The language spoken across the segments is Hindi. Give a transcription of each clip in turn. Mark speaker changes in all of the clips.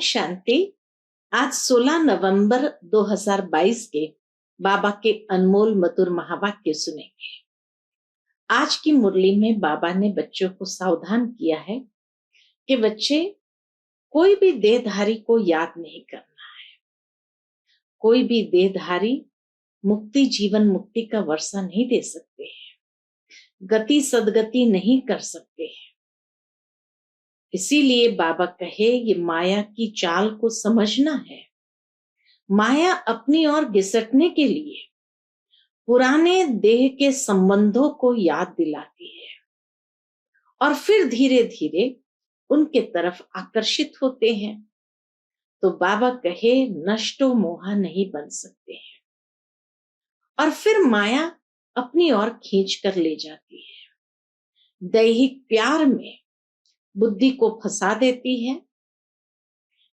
Speaker 1: शांति। आज 16 नवंबर 2022 के बाबा के अनमोल मधुर महावाक्य सुनेंगे। आज की मुरली में बाबा ने बच्चों को सावधान किया है कि बच्चे कोई भी देहधारी को याद नहीं करना है। कोई भी देहधारी मुक्ति जीवन मुक्ति का वर्षा नहीं दे सकते हैं, गति सदगति नहीं कर सकते हैं। इसीलिए बाबा कहे ये माया की चाल को समझना है। माया अपनी ओर घिसटने के लिए पुराने देह के संबंधों को याद दिलाती है और फिर धीरे धीरे उनके तरफ आकर्षित होते हैं। तो बाबा कहे नष्टो मोहा नहीं बन सकते हैं और फिर माया अपनी ओर खींच कर ले जाती है। दैहिक प्यार में बुद्धि को फंसा देती है।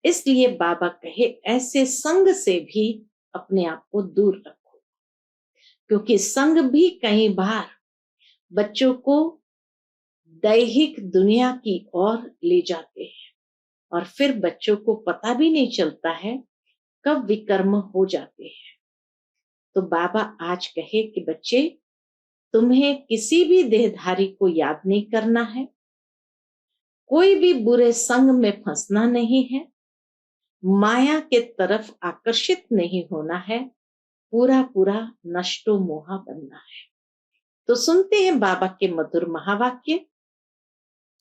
Speaker 1: इसलिए बाबा कहे ऐसे संग से भी अपने आप को दूर रखो, क्योंकि संग भी कई बार बच्चों को दैहिक दुनिया की ओर ले जाते हैं और फिर बच्चों को पता भी नहीं चलता है कब विकर्म हो जाते हैं। तो बाबा आज कहे कि बच्चे तुम्हें किसी भी देहधारी को याद नहीं करना है, कोई भी बुरे संग में फंसना नहीं है, माया के तरफ आकर्षित नहीं होना है, पूरा पूरा नष्टो मोहा बनना है। तो सुनते हैं बाबा के मधुर महावाक्य।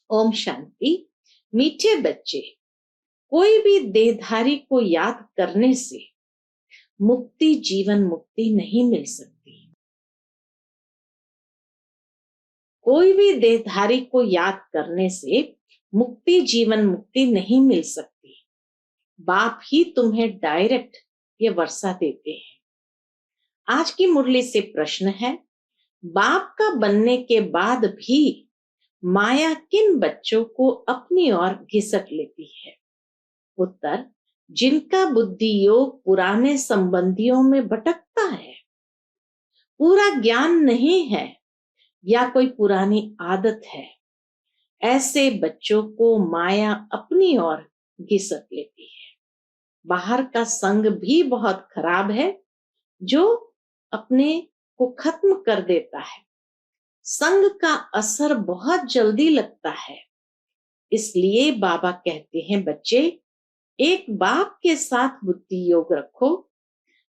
Speaker 1: ओम शांति। मीठे बच्चे, कोई भी देहधारी को याद करने से मुक्ति जीवन मुक्ति नहीं मिल सकती। कोई भी देहधारी को याद करने से मुक्ति जीवन मुक्ति नहीं मिल सकती। बाप ही तुम्हें डायरेक्ट ये वर्षा देते हैं। आज की मुरली से प्रश्न है, बाप का बनने के बाद भी माया किन बच्चों को अपनी ओर घिसट लेती है? उत्तर, जिनका बुद्धि योग पुराने संबंधियों में भटकता है, पूरा ज्ञान नहीं है या कोई पुरानी आदत है, ऐसे बच्चों को माया अपनी ओर घिसट लेती है। बाहर का संग भी बहुत खराब है जो अपने को खत्म कर देता है। संग का असर बहुत जल्दी लगता है। इसलिए बाबा कहते हैं बच्चे, एक बाप के साथ बुद्धि योग रखो,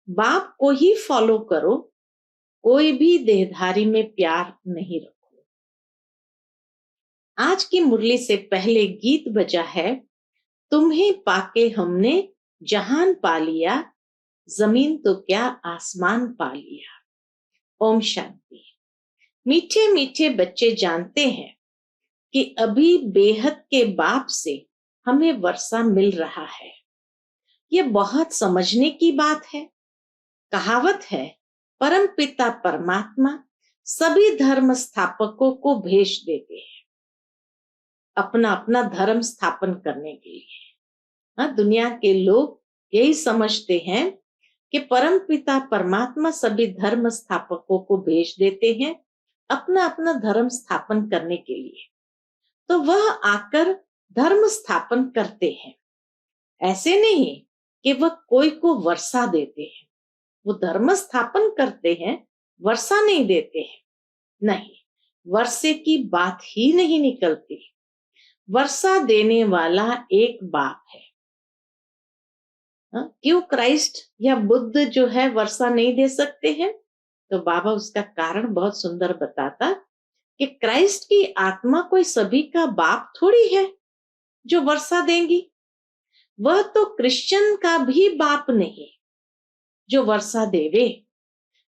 Speaker 1: बाप को ही फॉलो करो, कोई भी देहधारी में प्यार नहीं रखो। आज की मुरली से पहले गीत बजा है, तुम्हें पाके हमने जहान पा लिया, जमीन तो क्या आसमान पा लिया। ओम शांति। मीठे मीठे बच्चे जानते हैं कि अभी बेहद के बाप से हमें वर्षा मिल रहा है। ये बहुत समझने की बात है। कहावत है, परम पिता परमात्मा सभी धर्म स्थापकों को भेज देते हैं अपना अपना धर्म स्थापन करने के लिए। दुनिया के लोग यही समझते हैं कि परम पिता परमात्मा सभी धर्म स्थापकों को भेज देते हैं अपना अपना धर्म स्थापन करने के लिए, तो वह आकर धर्म स्थापन करते हैं। ऐसे नहीं कि वह कोई को वर्षा देते हैं, वो धर्म स्थापन करते हैं, वर्षा नहीं देते हैं। नहीं, वर्षे की बात ही नहीं निकलती। वर्षा देने वाला एक बाप है। क्यों क्राइस्ट या बुद्ध जो है वर्षा नहीं दे सकते हैं? तो बाबा उसका कारण बहुत सुंदर बताता कि क्राइस्ट की आत्मा कोई सभी का बाप थोड़ी है जो वर्षा देंगी। वह तो क्रिश्चियन का भी बाप नहीं जो वर्षा देवे।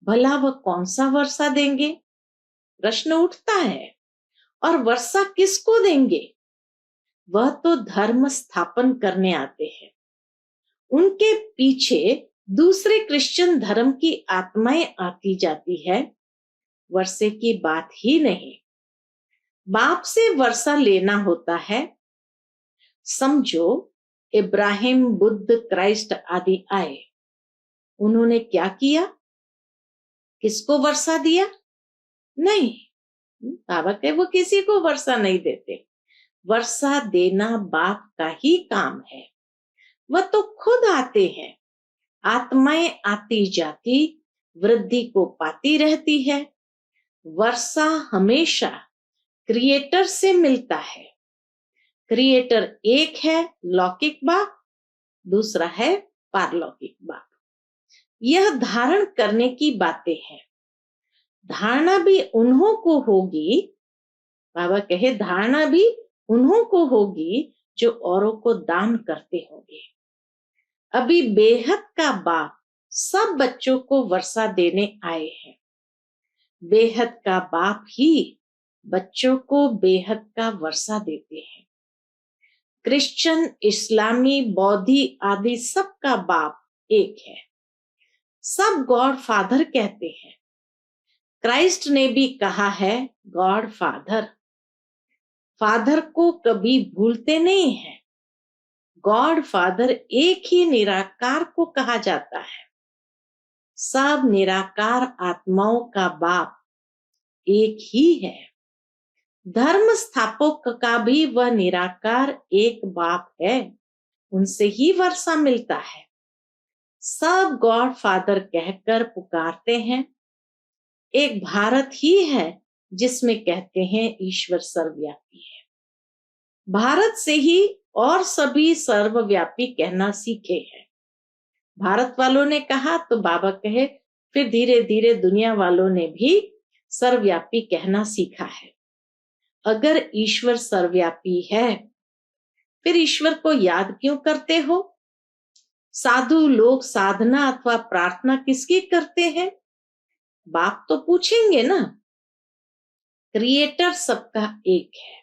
Speaker 1: भला वह कौन सा वर्षा देंगे? प्रश्न उठता है। और वर्षा किसको देंगे? वह तो धर्म स्थापन करने आते हैं। उनके पीछे दूसरे क्रिश्चियन धर्म की आत्माएं आती जाती है। वर्षे की बात ही नहीं। बाप से वर्षा लेना होता है। समझो, इब्राहिम, बुद्ध, क्राइस्ट आदि आए, उन्होंने क्या किया? किसको वर्षा दिया? नहीं, बाबा कहे वो किसी को वर्षा नहीं देते। वर्षा देना बाप का ही काम है। वह तो खुद आते हैं। आत्माएं आती जाती, वृद्धि को पाती रहती है। वर्षा हमेशा क्रिएटर से मिलता है। क्रिएटर एक है, लौकिक बाप, दूसरा है पारलौकिक बाप। यह धारण करने की बातें हैं। धारणा भी उन्हों को होगी, बाबा कहे धारणा भी उन्हों को होगी जो औरों को दान करते होंगे। अभी बेहद का बाप सब बच्चों को वर्षा देने आए हैं। बेहद का बाप ही बच्चों को बेहद का वर्षा देते हैं। क्रिश्चियन, इस्लामी, बौद्धि आदि सबका बाप एक है। सब गॉड फादर कहते हैं। क्राइस्ट ने भी कहा है गॉड फादर। फादर को कभी भूलते नहीं हैं। गॉड फादर एक ही निराकार को कहा जाता है। सब निराकार आत्माओं का बाप एक ही है। धर्म स्थापक का भी वह निराकार एक बाप है। उनसे ही वर्षा मिलता है। सब गॉड फादर कहकर पुकारते हैं। एक भारत ही है जिसमें कहते हैं ईश्वर सर्वव्यापी है। भारत से ही और सभी सर्वव्यापी कहना सीखे हैं। भारत वालों ने कहा तो बाबा कहे, फिर धीरे धीरे दुनिया वालों ने भी सर्वव्यापी कहना सीखा है। अगर ईश्वर सर्वव्यापी है, फिर ईश्वर को याद क्यों करते हो? साधु लोग साधना अथवा प्रार्थना किसकी करते हैं? बाप तो पूछेंगे ना। क्रिएटर सबका एक है,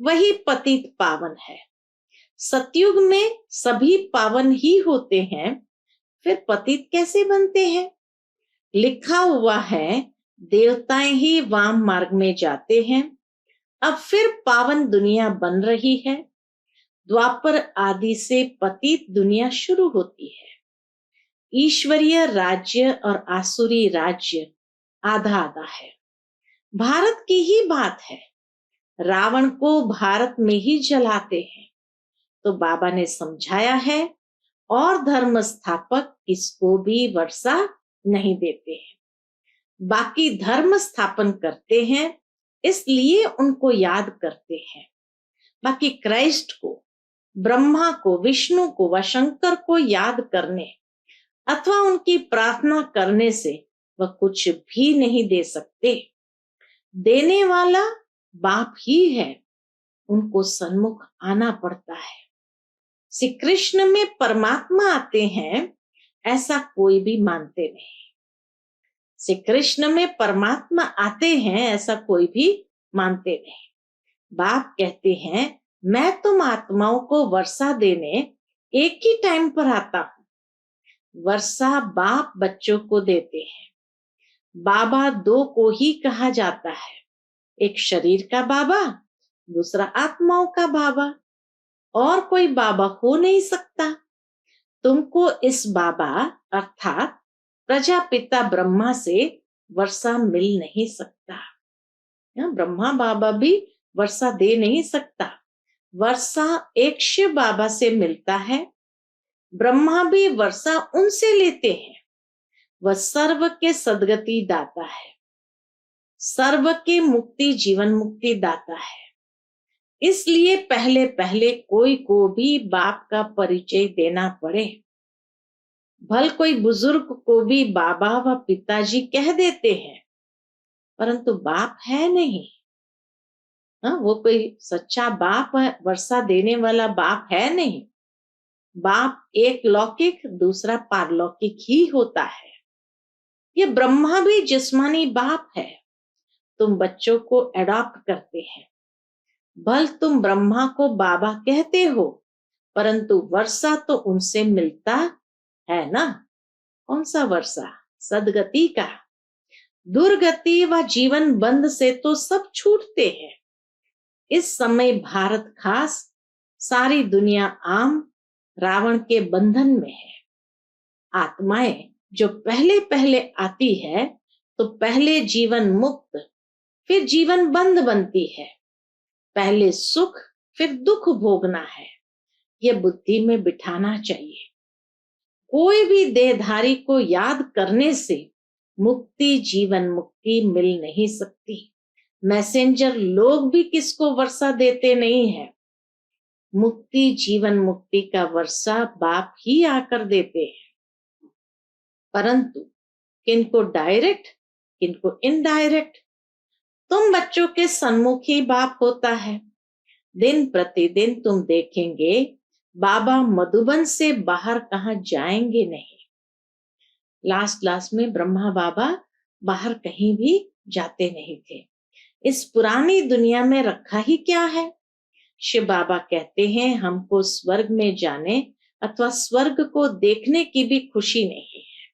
Speaker 1: वही पतित पावन है। सतयुग में सभी पावन ही होते हैं, फिर पतित कैसे बनते हैं? लिखा हुआ है देवताएं ही वाम मार्ग में जाते हैं। अब फिर पावन दुनिया बन रही है। द्वापर आदि से पतित दुनिया शुरू होती है। ईश्वरीय राज्य और आसुरी राज्य आधा आधा है। भारत की ही बात है। रावण को भारत में ही जलाते हैं। तो बाबा ने समझाया है, और धर्म स्थापक किसको भी वर्षा नहीं देते हैं। बाकी धर्म स्थापन करते हैं, इसलिए उनको याद करते हैं। बाकी क्राइस्ट को, ब्रह्मा को, विष्णु को व शंकर को याद करने अथवा उनकी प्रार्थना करने से वह कुछ भी नहीं दे सकते। देने वाला बाप ही है। उनको सन्मुख आना पड़ता है। श्री कृष्ण में परमात्मा आते हैं, ऐसा कोई भी मानते नहीं। श्री कृष्ण में परमात्मा आते हैं, ऐसा कोई भी मानते नहीं। बाप कहते हैं, मैं तुम आत्माओं को वर्षा देने एक ही टाइम पर आता हूं। वर्षा बाप बच्चों को देते हैं। बाबा दो को ही कहा जाता है, एक शरीर का बाबा, दूसरा आत्माओं का बाबा। और कोई बाबा हो नहीं सकता। तुमको इस बाबा अर्थात प्रजापिता ब्रह्मा से वर्षा मिल नहीं सकता। ब्रह्मा बाबा भी वर्षा दे नहीं सकता। वर्षा एक शिव बाबा से मिलता है। ब्रह्मा भी वर्षा उनसे लेते हैं। वह सर्व के सदगति दाता है, सर्व के मुक्ति जीवन मुक्ति दाता है। इसलिए पहले पहले कोई को भी बाप का परिचय देना पड़े। भल कोई बुजुर्ग को भी बाबा व पिताजी कह देते हैं, परंतु बाप है नहीं। वो कोई सच्चा बाप है, वर्षा देने वाला बाप है नहीं। बाप एक लौकिक, दूसरा पारलौकिक ही होता है। ये ब्रह्मा भी जिस्मानी बाप है। तुम बच्चों को एडॉप्ट करते हैं। भल तुम ब्रह्मा को बाबा कहते हो, परंतु वर्षा तो उनसे मिलता है ना। कौन सा वर्षा? सदगति का। दुर्गति व जीवन बंध से तो सब छूटते हैं। इस समय भारत खास, सारी दुनिया आम रावण के बंधन में है। आत्माएं जो पहले पहले आती है, तो पहले जीवन मुक्त, फिर जीवन बंद बनती है। पहले सुख, फिर दुख भोगना है। ये बुद्धि में बिठाना चाहिए। कोई भी देहधारी को याद करने से मुक्ति, जीवन मुक्ति मिल नहीं सकती। मैसेंजर लोग भी किसको वर्षा देते नहीं है। मुक्ति, जीवन मुक्ति का वर्षा बाप ही आकर देते हैं, परंतु किनको डायरेक्ट, किनको इनडायरेक्ट। तुम बच्चों के सन्मुख ही बाप होता है। दिन प्रतिदिन तुम देखेंगे बाबा मधुबन से बाहर कहाँ जाएंगे नहीं। लास्ट में ब्रह्मा बाबा बाहर कहीं भी जाते नहीं थे। इस पुरानी दुनिया में रखा ही क्या है। शिव बाबा कहते हैं हमको स्वर्ग में जाने अथवा स्वर्ग को देखने की भी खुशी नहीं है,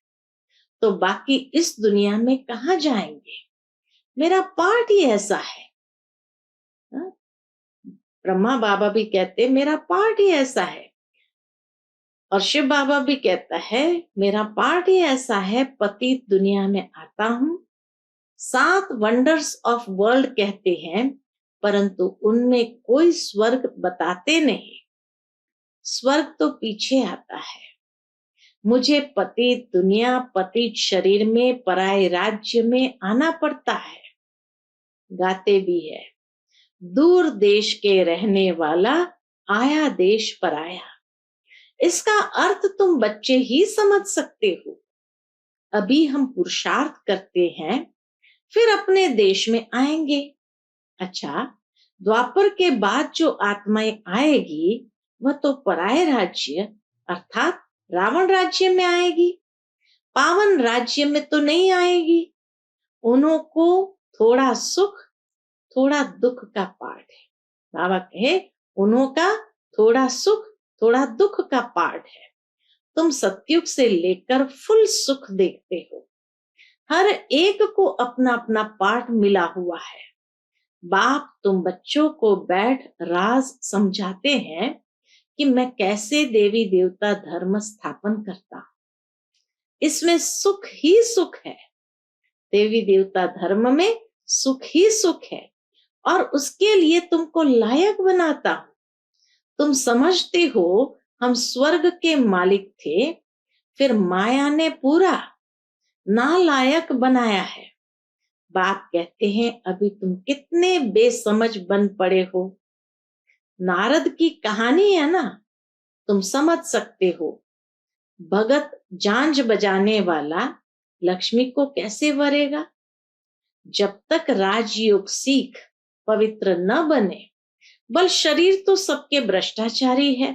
Speaker 1: तो बाकी इस दुनिया में कहाँ जाएंगे। मेरा पार्ट ही ऐसा है। ब्रह्मा बाबा भी कहते मेरा पार्ट ही ऐसा है, और शिव बाबा भी कहता है मेरा पार्ट ही ऐसा है। पतित दुनिया में आता हूं। 7 वंडर्स ऑफ वर्ल्ड कहते हैं, परंतु उनमें कोई स्वर्ग बताते नहीं। स्वर्ग तो पीछे आता है। मुझे पतित दुनिया, पतित शरीर में, पराये राज्य में आना पड़ता है। गाते भी है दूर देश के रहने वाला, आया देश पराया। इसका अर्थ तुम बच्चे ही समझ सकते हो। अभी हम पुरुषार्थ करते हैं, फिर अपने देश में आएंगे। अच्छा, द्वापर के बाद जो आत्माएं आएगी वह तो पराये राज्य अर्थात रावण राज्य में आएगी, पावन राज्य में तो नहीं आएगी। उन्हों को थोड़ा सुख थोड़ा दुख का पाठ है। बाबा कहे उन्हों का थोड़ा सुख थोड़ा दुख का पाठ है। तुम सतयुग से लेकर फुल सुख देखते हो। हर एक को अपना अपना पाठ मिला हुआ है। बाप तुम बच्चों को बैठ राज समझाते हैं कि मैं कैसे देवी देवता धर्म स्थापन करता। इसमें सुख ही सुख है। देवी देवता धर्म में सुख ही सुख है, और उसके लिए तुमको लायक बनाता हूं। तुम समझते हो हम स्वर्ग के मालिक थे, फिर माया ने पूरा नालायक बनाया है। बाप कहते हैं अभी तुम कितने बेसमझ बन पड़े हो। नारद की कहानी है ना, तुम समझ सकते हो। भगत झांझ बजाने वाला लक्ष्मी को कैसे वरेगा। जब तक राजयोग सीख पवित्र न बने, बल शरीर तो सबके भ्रष्टाचारी है,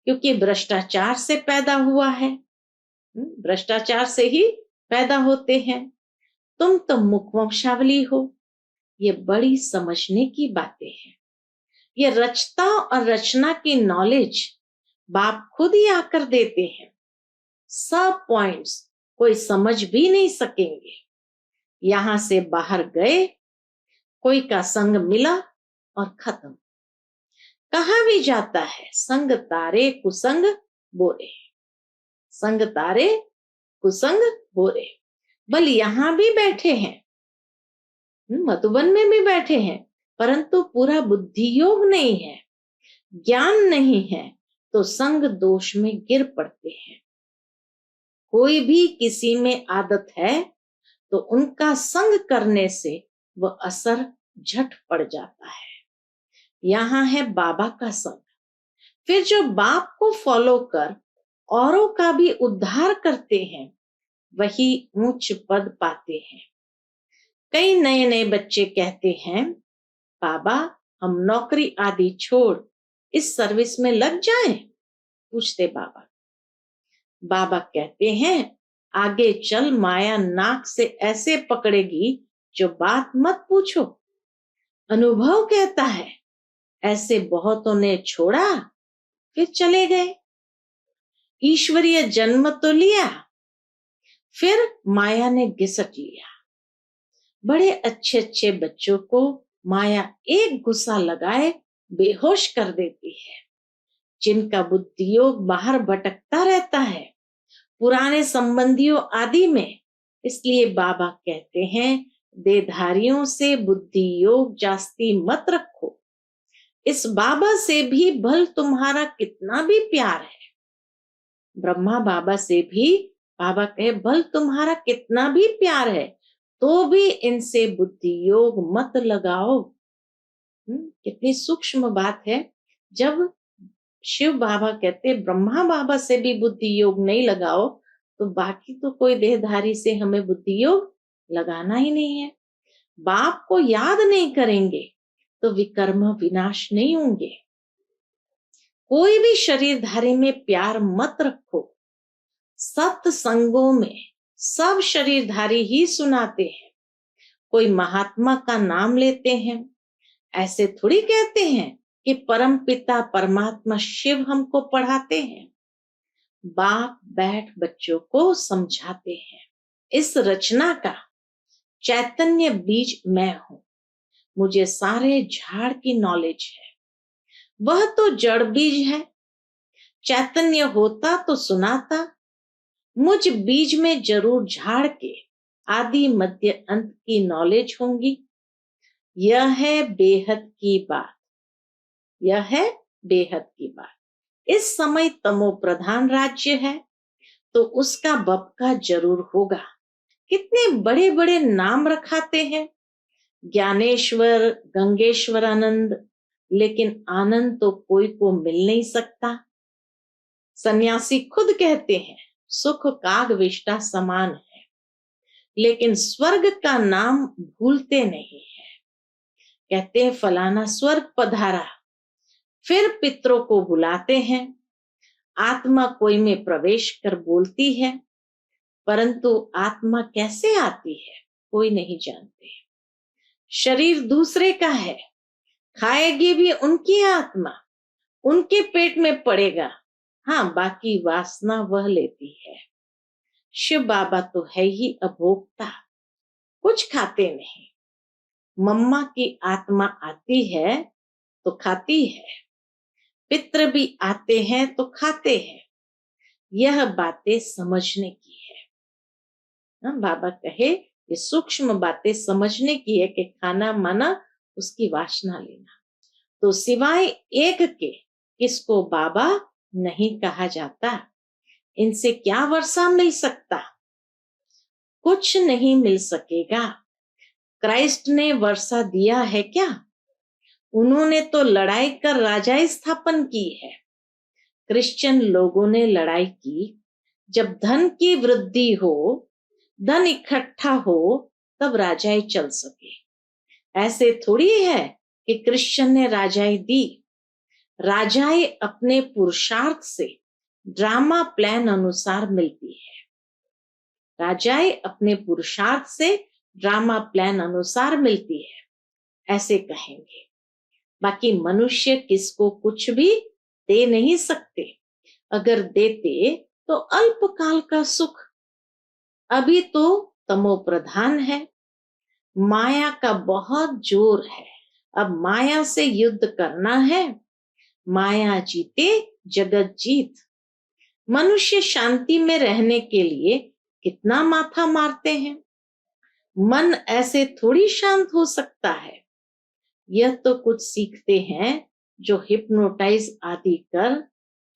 Speaker 1: क्योंकि भ्रष्टाचार से पैदा हुआ है। भ्रष्टाचार से ही पैदा होते हैं। तुम तो मुखवंशावली हो। ये बड़ी समझने की बातें हैं। ये रचता और रचना की नॉलेज बाप खुद ही आकर देते हैं। सब पॉइंट्स कोई समझ भी नहीं सकेंगे। यहां से बाहर गए, कोई का संग मिला और खत्म। कहां भी जाता है संग तारे कुसंग बोरे, संग तारे कुसंग बोरे। बल यहां भी बैठे हैं, मधुबन में भी बैठे हैं, परंतु पूरा बुद्धि योग नहीं है, ज्ञान नहीं है, तो संग दोष में गिर पड़ते हैं। कोई भी किसी में आदत है तो उनका संग करने से वह असर झट पड़ जाता है। यहाँ है बाबा का संग। फिर जो बाप को फॉलो कर औरों का भी उद्धार करते हैं, वही ऊंच पद पाते हैं। कई नए नए बच्चे कहते हैं बाबा हम नौकरी आदि छोड़ इस सर्विस में लग जाएं। पूछते बाबा। बाबा कहते हैं आगे चल माया नाक से ऐसे पकड़ेगी जो बात मत पूछो। अनुभव कहता है ऐसे बहुतों ने छोड़ा फिर चले गए। ईश्वरीय जन्म तो लिया, फिर माया ने घिसट लिया। बड़े अच्छे अच्छे बच्चों को माया एक गुस्सा लगाए बेहोश कर देती है। जिनका बुद्धि योग बाहर भटकता रहता है पुराने संबंधियों आदि में, इसलिए बाबा कहते हैं देहधारियों से बुद्धि योग जास्ती मत रखो। इस बाबा से भी भल तुम्हारा कितना भी प्यार है, ब्रह्मा बाबा से भी बाबा कहे भल तुम्हारा कितना भी प्यार है, तो भी इनसे बुद्धि योग मत लगाओ। कितनी सूक्ष्म बात है। जब शिव बाबा कहते ब्रह्मा बाबा से भी बुद्धि योग नहीं लगाओ, तो बाकी तो कोई देहधारी से हमें बुद्धि योग लगाना ही नहीं है। बाप को याद नहीं करेंगे तो विकर्म विनाश नहीं होंगे। कोई भी शरीरधारी में प्यार मत रखो। सत्संगों में सब शरीरधारी ही सुनाते हैं। कोई महात्मा का नाम लेते हैं, ऐसे थोड़ी कहते हैं कि परम पिता परमात्मा शिव हमको पढ़ाते हैं। बाप बैठ बच्चों को समझाते हैं। इस रचना का चैतन्य बीज मैं हूं। मुझे सारे झाड़ की नॉलेज है। वह तो जड़ बीज है। चैतन्य होता तो सुनाता। मुझ बीज में जरूर झाड़ के आदि मध्य अंत की नॉलेज होंगी। यह है बेहद की बात। यह है बेहद की बात। इस समय तमो प्रधान राज्य है, तो उसका बपका जरूर होगा। कितने बड़े बड़े नाम रखाते हैं, ज्ञानेश्वर, गंगेश्वर आनंद, लेकिन आनंद तो कोई को मिल नहीं सकता। सन्यासी खुद कहते हैं सुख काग विष्टा समान है, लेकिन स्वर्ग का नाम भूलते नहीं है। कहते हैं फलाना स्वर्ग पधारा, फिर पितरों को बुलाते हैं। आत्मा कोई में प्रवेश कर बोलती है, परंतु आत्मा कैसे आती है कोई नहीं जानते। शरीर दूसरे का है, खाएगी भी उनकी आत्मा, उनके पेट में पड़ेगा। हाँ, बाकी वासना वह लेती है। शिव बाबा तो है ही अभोक्ता, कुछ खाते नहीं। मम्मा की आत्मा आती है तो खाती है, पितृ भी आते हैं तो खाते हैं। यह बातें समझने की है। बाबा कहे ये सूक्ष्म बातें समझने की है कि खाना माना उसकी वासना लेना। तो सिवाय एक के किसको बाबा नहीं कहा जाता। इनसे क्या वर्षा मिल सकता, कुछ नहीं मिल सकेगा। क्राइस्ट ने वर्षा दिया है क्या? उन्होंने तो लड़ाई कर राजाई स्थापन की है। क्रिश्चियन लोगों ने लड़ाई की। जब धन की वृद्धि हो, धन इकट्ठा हो, तब राजाई चल सके। ऐसे थोड़ी है कि क्रिश्चियन ने राजाई दी। राजाई अपने पुरुषार्थ से ड्रामा प्लान अनुसार मिलती है। राजाई अपने पुरुषार्थ से ड्रामा प्लान अनुसार मिलती है, ऐसे कहेंगे। बाकी मनुष्य किसको कुछ भी दे नहीं सकते। अगर देते तो अल्पकाल का सुख। अभी तो तमो प्रधान है, माया का बहुत जोर है। अब माया से युद्ध करना है। माया जीते जगत जीत। मनुष्य शांति में रहने के लिए कितना माथा मारते हैं। मन ऐसे थोड़ी शांत हो सकता है। यह तो कुछ सीखते हैं जो हिप्नोटाइज आदि कर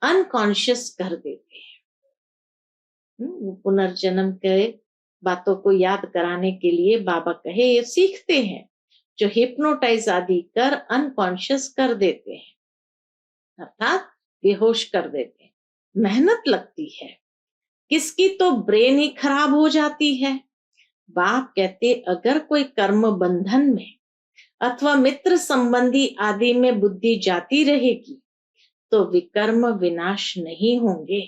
Speaker 1: अनकॉन्शियस कर देते हैं। पुनर्जन्म के बातों को याद कराने के लिए बाबा कहे ये सीखते हैं जो हिप्नोटाइज आदि कर अनकॉन्शियस कर देते हैं, अर्थात बेहोश कर देते हैं। मेहनत लगती है, किसकी तो ब्रेन ही खराब हो जाती है। बाप कहते अगर कोई कर्म बंधन में अथवा मित्र संबंधी आदि में बुद्धि जाती रहेगी तो विकर्म विनाश नहीं होंगे।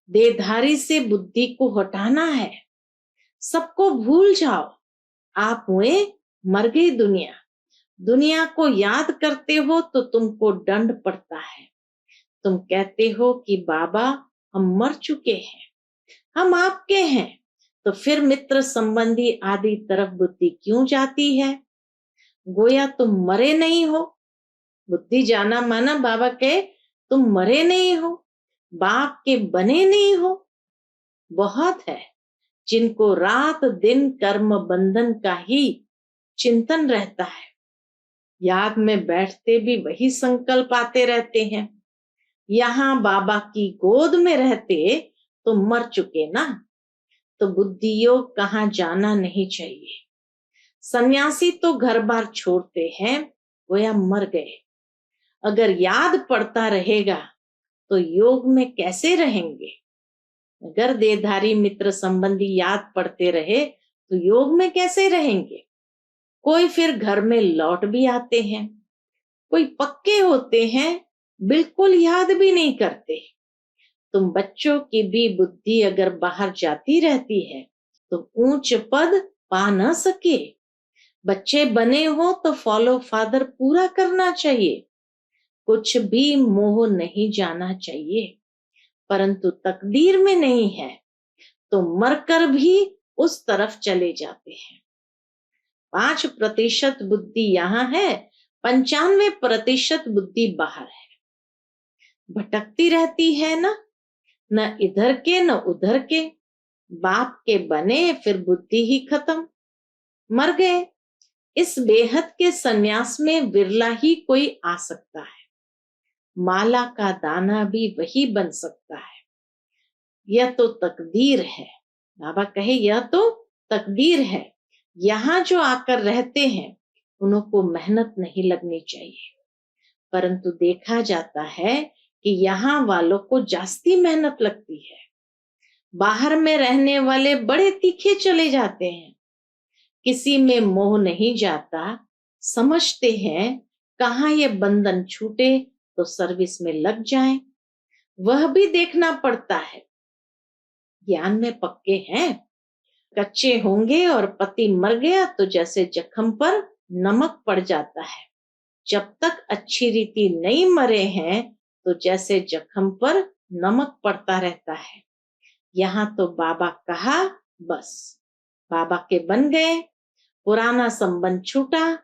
Speaker 1: देहधारी से बुद्धि को हटाना है। सबको भूल जाओ। आप हुए मर गई दुनिया। दुनिया को याद करते हो तो तुमको दंड पड़ता है। तुम कहते हो कि बाबा हम मर चुके हैं, हम आपके हैं, तो फिर मित्र संबंधी आदि तरफ बुद्धि क्यों जाती है? गोया तुम मरे नहीं हो। बुद्धि जाना माना बाबा कहे तुम मरे नहीं हो, बाप के बने नहीं हो। बहुत है जिनको रात दिन कर्म बंधन का ही चिंतन रहता है। याद में बैठते भी वही संकल्प आते रहते हैं, यहाँ बाबा की गोद में रहते तो मर चुके ना। तो बुद्धि योग कहाँ जाना नहीं चाहिए। सन्यासी तो घर बार छोड़ते हैं, गोया मर गए। अगर याद पड़ता रहेगा तो योग में कैसे रहेंगे। अगर देहधारी मित्र संबंधी याद पड़ते रहे तो योग में कैसे रहेंगे। कोई फिर घर में लौट भी आते हैं, कोई पक्के होते हैं, बिल्कुल याद भी नहीं करते। तुम बच्चों की भी बुद्धि अगर बाहर जाती रहती है तो ऊंच पद पा न सके। बच्चे बने हो तो फॉलो फादर पूरा करना चाहिए, कुछ भी मोह नहीं जाना चाहिए। परंतु तकदीर में नहीं है तो मरकर भी उस तरफ चले जाते हैं। 5% बुद्धि यहाँ है, 95% बुद्धि बाहर है, भटकती रहती है ना, न इधर के न उधर के। बाप के बने फिर बुद्धि ही खत्म, मर गए। इस बेहद के सन्यास में विरला ही कोई आ सकता है। माला का दाना भी वही बन सकता है। यह तो तकदीर है। बाबा कहे यह तो तकदीर है। यहाँ जो आकर रहते हैं उनको मेहनत नहीं लगनी चाहिए, परंतु देखा जाता है कि यहाँ वालों को जास्ती मेहनत लगती है। बाहर में रहने वाले बड़े तीखे चले जाते हैं, किसी में मोह नहीं जाता। समझते हैं कहाँ ये बंधन छूटे तो सर्विस में लग जाएं। वह भी देखना पड़ता है। ज्ञान में पक्के हैं, कच्चे होंगे और पति मर गया तो जैसे जख्म पर नमक पड़ जाता है। जब तक अच्छी रीति नहीं मरे हैं तो जैसे जख्म पर नमक पड़ता रहता है। यहाँ तो बाबा कहा बस, बाबा के बन गए, पुराना संबंध छूटा।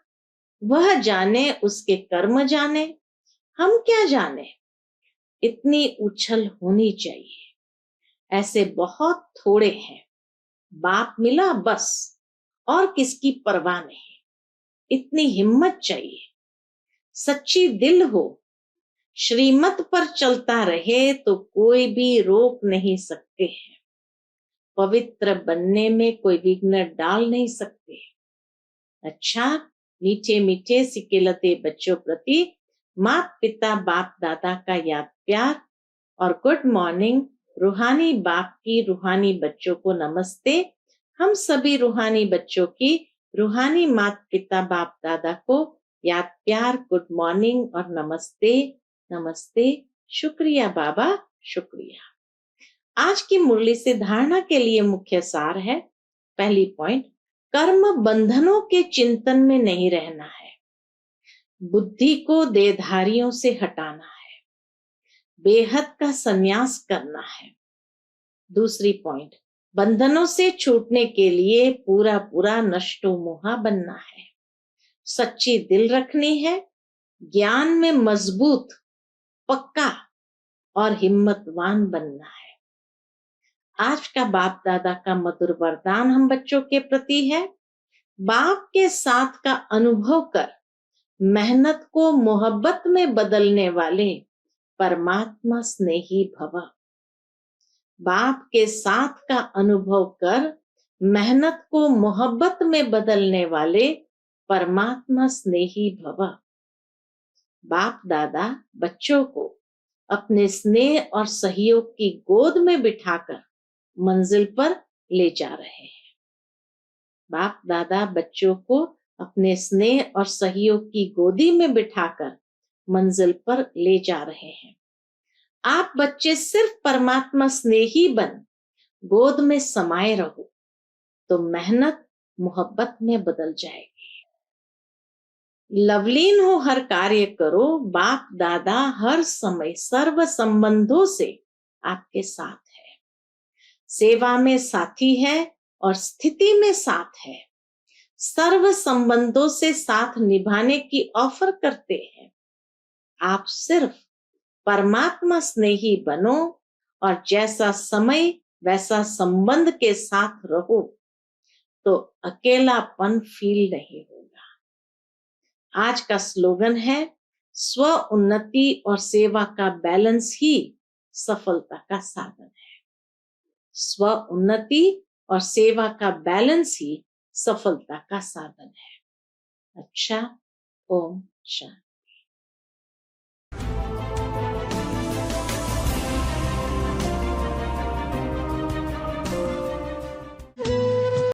Speaker 1: वह जाने, उसके कर्म जाने, हम क्या जाने। इतनी उछल होनी चाहिए। ऐसे बहुत थोड़े हैं। बाप मिला बस, और किसकी परवाह नहीं। इतनी हिम्मत चाहिए, सच्ची दिल हो, श्रीमत पर चलता रहे तो कोई भी रोक नहीं सकते हैं। पवित्र बनने में कोई विघ्न डाल नहीं सकते। अच्छा, मीठे मीठे सिकेलते बच्चों प्रति माता पिता बाप दादा का याद प्यार और गुड मॉर्निंग। रूहानी बाप की रूहानी बच्चों को नमस्ते। हम सभी रूहानी बच्चों की रूहानी माता पिता बाप दादा को याद प्यार, गुड मॉर्निंग और नमस्ते। नमस्ते। शुक्रिया बाबा, शुक्रिया। आज की मुरली से धारणा के लिए मुख्य सार है। पहली पॉइंट, कर्म बंधनों के चिंतन में नहीं रहना है, बुद्धि को देहधारियों से हटाना है, बेहद का संन्यास करना है। दूसरी पॉइंट, बंधनों से छूटने के लिए पूरा पूरा नष्टो मोहा बनना है, सच्ची दिल रखनी है, ज्ञान में मजबूत, पक्का और हिम्मतवान बनना है। आज का बाप दादा का मधुर वरदान हम बच्चों के प्रति है। बाप के साथ का अनुभव कर मेहनत को मोहब्बत में बदलने वाले परमात्मा स्नेही भव। बाप के साथ का अनुभव कर मेहनत को मोहब्बत में बदलने वाले परमात्मा स्नेही भव। बाप दादा बच्चों को अपने स्नेह और सहयोग की गोद में बिठाकर मंजिल पर ले जा रहे हैं। बाप दादा बच्चों को अपने स्नेह और सहयोग की गोदी में बिठाकर मंजिल पर ले जा रहे हैं। आप बच्चे सिर्फ परमात्मा स्नेही बन गोद में समाये रहो तो मेहनत मोहब्बत में बदल जाएगी। लवलीन हो हर कार्य करो, बाप दादा हर समय सर्व संबंधों से आपके साथ है। सेवा में साथी है और स्थिति में साथ है। सर्व संबंधों से साथ निभाने की ऑफर करते हैं। आप सिर्फ परमात्मा स्नेही बनो और जैसा समय वैसा संबंध के साथ रहो तो अकेलापन फील नहीं होगा। आज का स्लोगन है, स्व उन्नति और सेवा का बैलेंस ही सफलता का साधन है। स्व उन्नति और सेवा का बैलेंस ही सफलता का साधन है। अच्छा, ओम शांति।